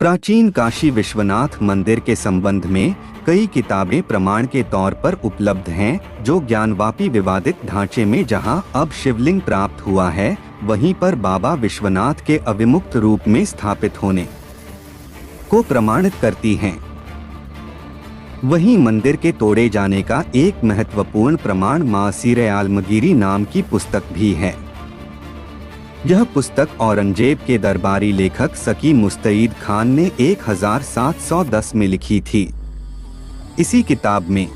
प्राचीन काशी विश्वनाथ मंदिर के संबंध में कई किताबें प्रमाण के तौर पर उपलब्ध हैं, जो ज्ञानवापी विवादित ढांचे में जहां अब शिवलिंग प्राप्त हुआ है, वहीं पर बाबा विश्वनाथ के अविमुक्त रूप में स्थापित होने को प्रमाणित करती हैं। वहीं मंदिर के तोड़े जाने का एक महत्वपूर्ण प्रमाण मासीर आलमगीरी नाम की पुस्तक भी है। यह पुस्तक औरंगजेब के दरबारी लेखक सकी मुस्तईद खान ने 1710 में लिखी थी। इसी किताब में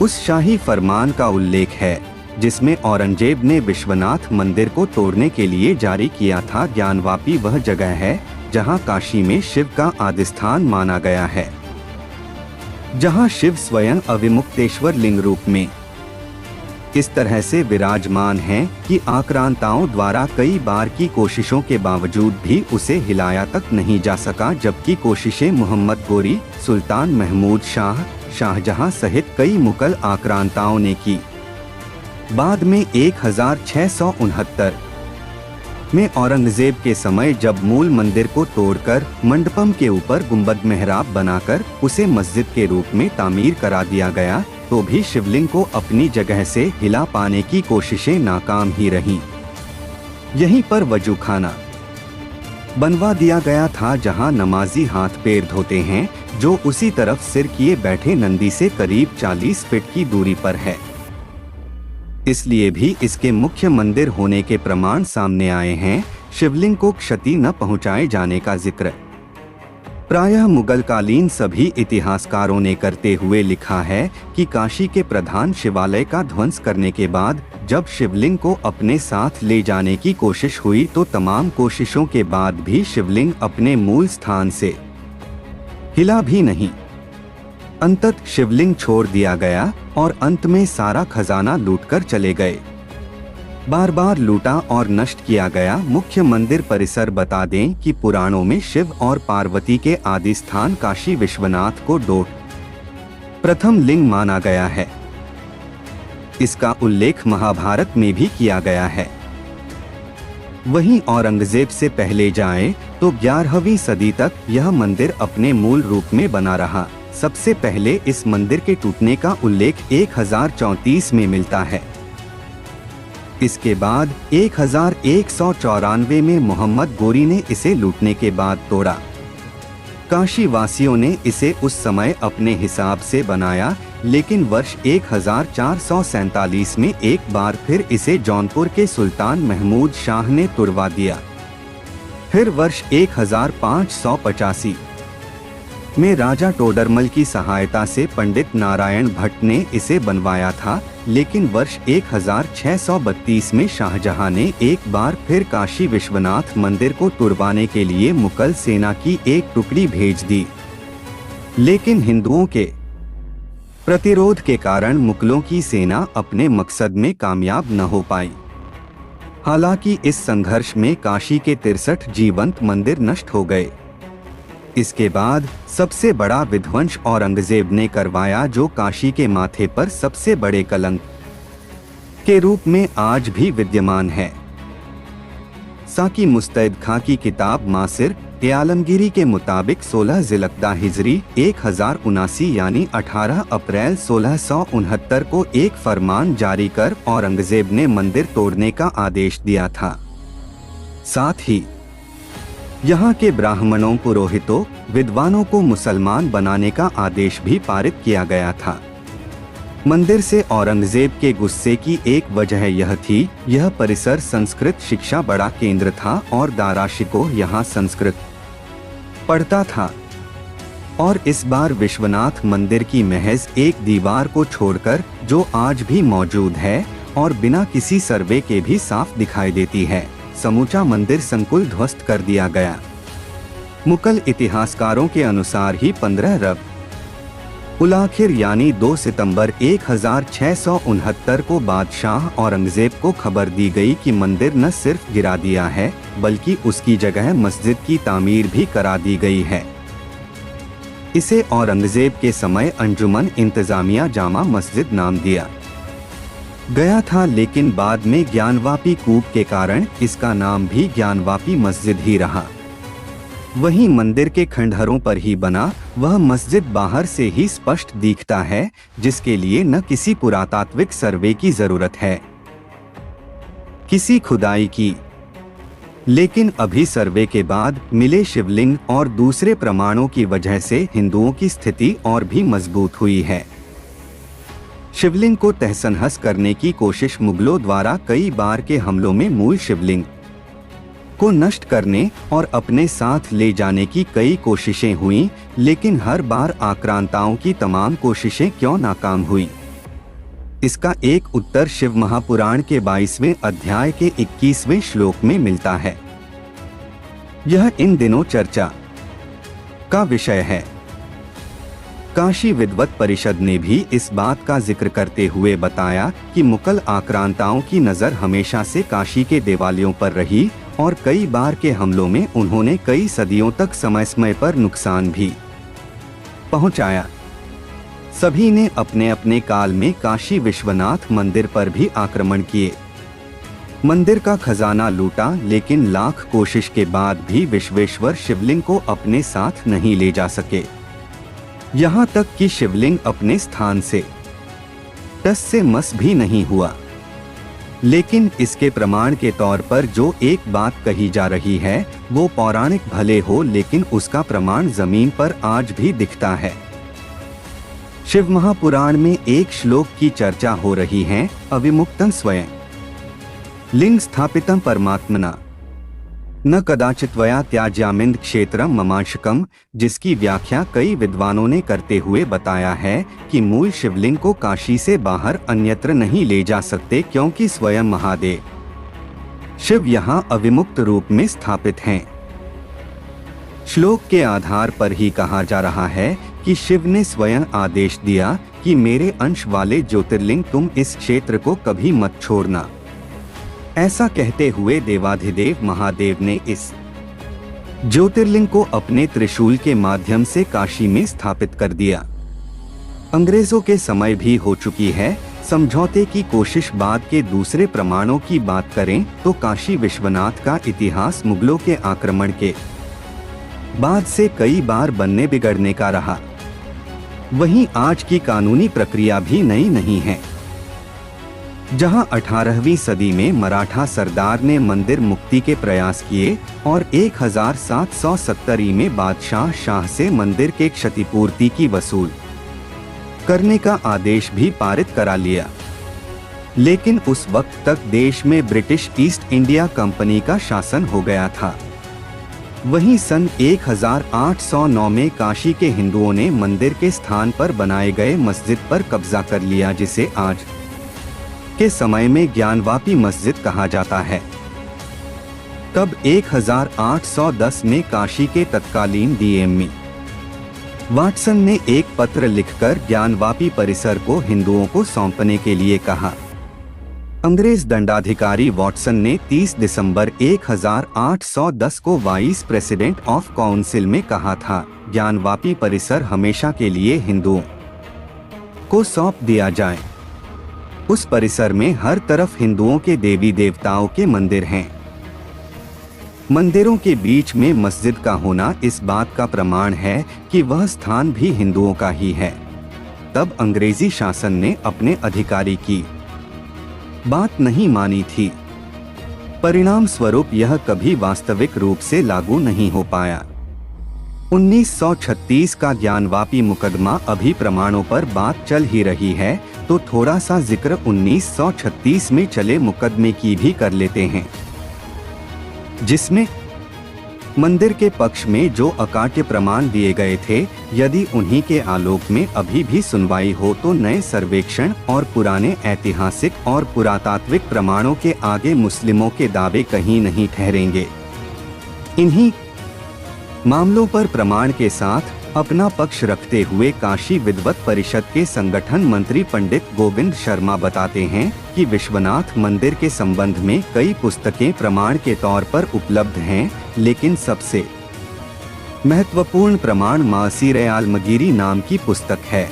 उस शाही फरमान का उल्लेख है जिसमें औरंगजेब ने विश्वनाथ मंदिर को तोड़ने के लिए जारी किया था। ज्ञानवापी वह जगह है जहां काशी में शिव का आदिस्थान माना गया है, जहां शिव स्वयं अविमुक्तेश्वर लिंग रूप में इस तरह से विराजमान हैं कि आक्रांताओं द्वारा कई बार की कोशिशों के बावजूद भी उसे हिलाया तक नहीं जा सका, जबकि कोशिशें मोहम्मद गोरी, सुल्तान महमूद शाह, शाहजहां सहित कई मुगल आक्रांताओं ने की। बाद में 1669 में औरंगजेब के समय जब मूल मंदिर को तोड़कर मंडपम के ऊपर गुंबद मेहराब बनाकर उसे मस्जिद के रूप में तामीर करा दिया गया, तो भी शिवलिंग को अपनी जगह से हिला पाने की कोशिशें नाकाम ही रहीं। यहीं पर वजूखाना बनवा दिया गया था जहां नमाजी हाथ पैर धोते हैं, जो उसी तरफ सिर किए बैठे नंदी से करीब 40 फीट की दूरी पर है। इसलिए भी इसके मुख्य मंदिर होने के प्रमाण सामने आए हैं। शिवलिंग को क्षति न पहुंचाए जाने का जिक्र प्रायः मुगलकालीन सभी इतिहासकारों ने करते हुए लिखा है कि काशी के प्रधान शिवालय का ध्वंस करने के बाद जब शिवलिंग को अपने साथ ले जाने की कोशिश हुई तो तमाम कोशिशों के बाद भी शिवलिंग अपने मूल स्थान से हिला भी नहीं। अंततः शिवलिंग छोड़ दिया गया और अंत में सारा खजाना लूटकर चले गए। बार बार लूटा और नष्ट किया गया मुख्य मंदिर परिसर बता दें कि पुराणों में शिव और पार्वती के आदि स्थान काशी विश्वनाथ को प्रथम लिंग माना गया है। इसका उल्लेख महाभारत में भी किया गया है। वहीं औरंगजेब से पहले जाएं तो 11वीं सदी तक यह मंदिर अपने मूल रूप में बना रहा। सबसे पहले इस मंदिर के टूटने का उल्लेख 1034 में मिलता है। इसके बाद 1194 में मोहम्मद गोरी ने इसे लूटने के बाद तोड़ा। काशी वासियों ने इसे उस समय अपने हिसाब से बनाया, लेकिन वर्ष 1447 में एक बार फिर इसे जौनपुर के सुल्तान महमूद शाह ने तुड़वा दिया। फिर वर्ष 1585 में राजा टोडरमल की सहायता से पंडित नारायण भट्ट ने इसे बनवाया था, लेकिन वर्ष 1632 में शाहजहां ने एक बार फिर काशी विश्वनाथ मंदिर को तुड़वाने के लिए मुगल सेना की एक टुकड़ी भेज दी, लेकिन हिंदुओं के प्रतिरोध के कारण मुगलों की सेना अपने मकसद में कामयाब न हो पाई। हालांकि इस संघर्ष में काशी के 63 जीवंत मंदिर नष्ट हो गए। इसके बाद सबसे बड़ा विध्वंस औरंगजेब ने करवाया, जो काशी के माथे पर सबसे बड़े कलंक के रूप में आज भी विद्यमान है। साकी मुस्तैद खां की किताब मासिर आलमगीरी के मुताबिक 16 ज़िलक़दा हिजरी 1079 यानी 18 अप्रैल 1669 को एक फरमान जारी कर औरंगजेब ने मंदिर तोड़ने का आदेश दिया था। साथ ही यहाँ के ब्राह्मणों, पुरोहितों, विद्वानों को मुसलमान बनाने का आदेश भी पारित किया गया था। मंदिर से औरंगजेब के गुस्से की एक वजह यह थी, यह परिसर संस्कृत शिक्षा बड़ा केंद्र था और दारा शिकोह यहाँ संस्कृत पढ़ता था। और इस बार विश्वनाथ मंदिर की महज एक दीवार को छोड़कर, जो आज भी मौजूद है और बिना किसी सर्वे के भी साफ दिखाई देती है, समूचा मंदिर संकुल ध्वस्त कर दिया गया। मुगल इतिहासकारों के अनुसार ही 15 रबीउल आखिर यानी 2 सितंबर 1669 को बादशाह औरंगजेब को खबर दी गई कि मंदिर न सिर्फ गिरा दिया है, बल्कि उसकी जगह मस्जिद की तामीर भी करा दी गई है। इसे औरंगजेब के अंजुमन अंजुमन इंतजामिया जामा मस्जिद नाम दिया गया था, लेकिन बाद में ज्ञानवापी कूप के कारण इसका नाम भी ज्ञानवापी मस्जिद ही रहा। वहीं मंदिर के खंडहरों पर ही बना वह मस्जिद बाहर से ही स्पष्ट दिखता है, जिसके लिए न किसी पुरातात्विक सर्वे की जरूरत है, किसी खुदाई की। लेकिन अभी सर्वे के बाद मिले शिवलिंग और दूसरे प्रमाणों की वजह से हिंदुओं की स्थिति और भी मजबूत हुई है। शिवलिंग को तहस-नहस करने की कोशिश मुगलों द्वारा कई बार के हमलों में मूल शिवलिंग को नष्ट करने और अपने साथ ले जाने की कई कोशिशें हुईं, लेकिन हर बार आक्रांताओं की तमाम कोशिशें क्यों नाकाम हुई? इसका एक उत्तर शिव महापुराण के 22वें अध्याय के 21वें श्लोक में मिलता है। यह इन दिनों चर्चा का विषय है। काशी विद्वत परिषद ने भी इस बात का जिक्र करते हुए बताया कि मुगल आक्रांताओं की नजर हमेशा से काशी के देवालयों पर रही और कई बार के हमलों में उन्होंने कई सदियों तक समय समय पर नुकसान भी पहुंचाया। सभी ने अपने अपने काल में काशी विश्वनाथ मंदिर पर भी आक्रमण किए, मंदिर का खजाना लूटा, लेकिन लाख कोशिश के बाद भी विश्वेश्वर शिवलिंग को अपने साथ नहीं ले जा सके। यहाँ तक कि शिवलिंग अपने स्थान से टस से मस भी नहीं हुआ। लेकिन इसके प्रमाण के तौर पर जो एक बात कही जा रही है वो पौराणिक भले हो, लेकिन उसका प्रमाण जमीन पर आज भी दिखता है। शिव महापुराण में एक श्लोक की चर्चा हो रही है, अविमुक्तं स्वयं लिंग स्थापितं परमात्मना न कदाचित्वया त्याज्यामिन्द्र क्षेत्रम ममांशकम, जिसकी व्याख्या कई विद्वानों ने करते हुए बताया है कि मूल शिवलिंग को काशी से बाहर अन्यत्र नहीं ले जा सकते, क्योंकि स्वयं महादेव शिव यहाँ अविमुक्त रूप में स्थापित हैं। श्लोक के आधार पर ही कहा जा रहा है कि शिव ने स्वयं आदेश दिया कि मेरे अंश वाले ज्योतिर्लिंग तुम इस क्षेत्र को कभी मत छोड़ना। ऐसा कहते हुए देवाधिदेव महादेव ने इस ज्योतिर्लिंग को अपने त्रिशूल के माध्यम से काशी में स्थापित कर दिया। अंग्रेजों के समय भी हो चुकी है। समझौते की कोशिश बाद के दूसरे प्रमाणों की बात करें तो काशी विश्वनाथ का इतिहास मुगलों के आक्रमण के बाद से कई बार बनने बिगड़ने का रहा। वहीं आज की कानूनी प्रक्रिया भी नई नहीं है। जहां 18वीं सदी में मराठा सरदार ने मंदिर मुक्ति के प्रयास किए और 1770 में बादशाह शाह से मंदिर के क्षतिपूर्ति की वसूल करने का आदेश भी पारित करा लिया, लेकिन उस वक्त तक देश में ब्रिटिश ईस्ट इंडिया कंपनी का शासन हो गया था। वहीं सन 1809 में काशी के हिंदुओं ने मंदिर के स्थान पर बनाए गए मस्जिद पर कब्जा कर लिया, जिसे आज के समय में ज्ञानवापी मस्जिद कहा जाता है। तब 1810 में काशी के तत्कालीन डीएम वाटसन ने एक पत्र लिखकर ज्ञानवापी परिसर को हिंदुओं को सौंपने के लिए कहा। अंग्रेज दंडाधिकारी वाटसन ने 30 दिसंबर 1810 को वाइस प्रेसिडेंट ऑफ काउंसिल में कहा था, ज्ञानवापी परिसर हमेशा के लिए हिंदुओं को सौंप दिया जाए। उस परिसर में हर तरफ हिंदुओं के देवी देवताओं के मंदिर हैं। मंदिरों के बीच में मस्जिद का होना इस बात का प्रमाण है कि वह स्थान भी हिंदुओं का ही है। तब अंग्रेजी शासन ने अपने अधिकारी की बात नहीं मानी थी। परिणाम स्वरूप यह कभी वास्तविक रूप से लागू नहीं हो पाया। 1936 का ज्ञानवापी मुकदमा अभी प्रमाणों पर बात चल ही रही है, तो थोड़ा सा जिक्र 1936 में चले मुकदमे की भी कर लेते हैं, जिसमें मंदिर के पक्ष में जो अकाट्य प्रमाण दिए गए थे, यदि उन्हीं के आलोक में अभी भी सुनवाई हो तो नए सर्वेक्षण और पुराने ऐतिहासिक और पुरातात्विक प्रमाणों के आगे मुस्लिमों के दावे कहीं नहीं ठहरेंगे। इन्हीं मामलों पर प्रमाण के साथ अपना पक्ष रखते हुए काशी विद्वत परिषद के संगठन मंत्री पंडित गोविंद शर्मा बताते हैं कि विश्वनाथ मंदिर के संबंध में कई पुस्तकें प्रमाण के तौर पर उपलब्ध हैं, लेकिन सबसे महत्वपूर्ण प्रमाण मासीर आलमगीरी नाम की पुस्तक है।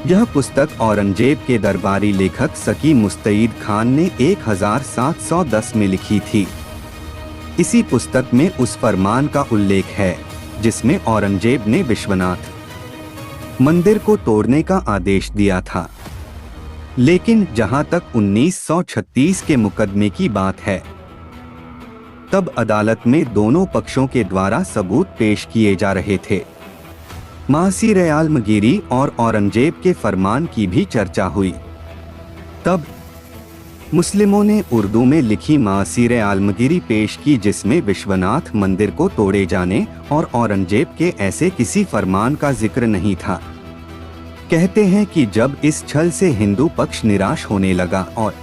यह पुस्तक औरंगजेब के दरबारी लेखक सकी मुस्तईद खान ने 1710 में लिखी थी। इसी पुस्तक में उस फरमान का उल्लेख है जिसमें औरंगजेब ने विश्वनाथ मंदिर को तोड़ने का आदेश दिया था। लेकिन जहां तक 1936 के मुकदमे की बात है, तब अदालत में दोनों पक्षों के द्वारा सबूत पेश किए जा रहे थे। मासीर आलमगीरी और औरंगजेब के फरमान की भी चर्चा हुई। तब मुस्लिमों ने उर्दू में लिखी मासीर आलमगीरी पेश की जिसमें विश्वनाथ मंदिर को तोड़े जाने और औरंगजेब के ऐसे किसी फरमान का जिक्र नहीं था। कहते हैं कि जब इस छल से हिंदू पक्ष निराश होने लगा और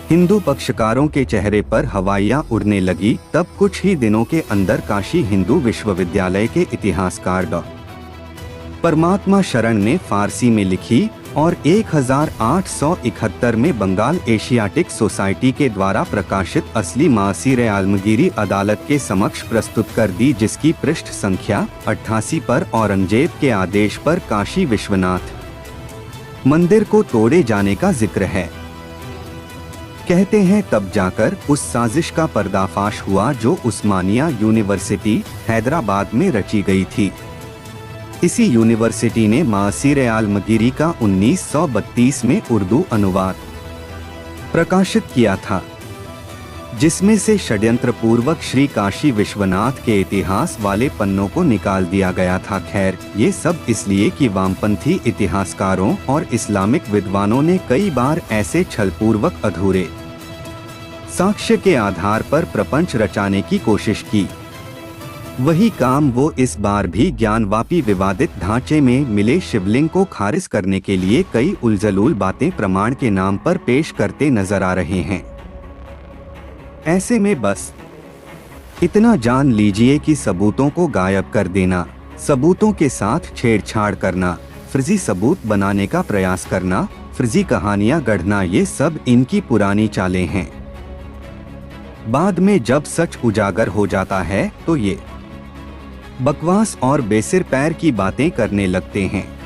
हिंदू पक्षकारों के चेहरे पर हवाइयां उड़ने लगी, तब कुछ ही दिनों के अंदर काशी हिंदू विश्वविद्यालय के इतिहासकार डॉ. परमात्मा शरण ने फारसी में लिखी और 1871 में बंगाल एशियाटिक सोसाइटी के द्वारा प्रकाशित असली मासीर आलमगीरी अदालत के समक्ष प्रस्तुत कर दी, जिसकी पृष्ठ संख्या 88 पर औरंगजेब के आदेश पर काशी विश्वनाथ मंदिर को तोड़े जाने का जिक्र है। कहते हैं तब जाकर उस साजिश का पर्दाफाश हुआ जो उस्मानिया यूनिवर्सिटी हैदराबाद में रची गई थी। इसी यूनिवर्सिटी ने मासीर आलमगीरी का 1932 में उर्दू अनुवाद प्रकाशित किया था, जिसमें से षड्यंत्र पूर्वक श्री काशी विश्वनाथ के इतिहास वाले पन्नों को निकाल दिया गया था। खैर, ये सब इसलिए कि वामपंथी इतिहासकारों और इस्लामिक विद्वानों ने कई बार ऐसे छलपूर्वक अधूरे साक्ष्य के आधार पर प्रपंच रचाने की कोशिश की। वही काम वो इस बार भी ज्ञानवापी विवादित ढांचे में मिले शिवलिंग को खारिज करने के लिए कई उलझलूल बातें प्रमाण के नाम पर पेश करते नजर आ रहे हैं। ऐसे में बस इतना जान लीजिए कि सबूतों को गायब कर देना, सबूतों के साथ छेड़छाड़ करना, फर्जी सबूत बनाने का प्रयास करना, फर्जी कहानियां गढ़ना, ये सब इनकी पुरानी चालें हैं। बाद में जब सच उजागर हो जाता है तो ये बकवास और बेसिर पैर की बातें करने लगते हैं।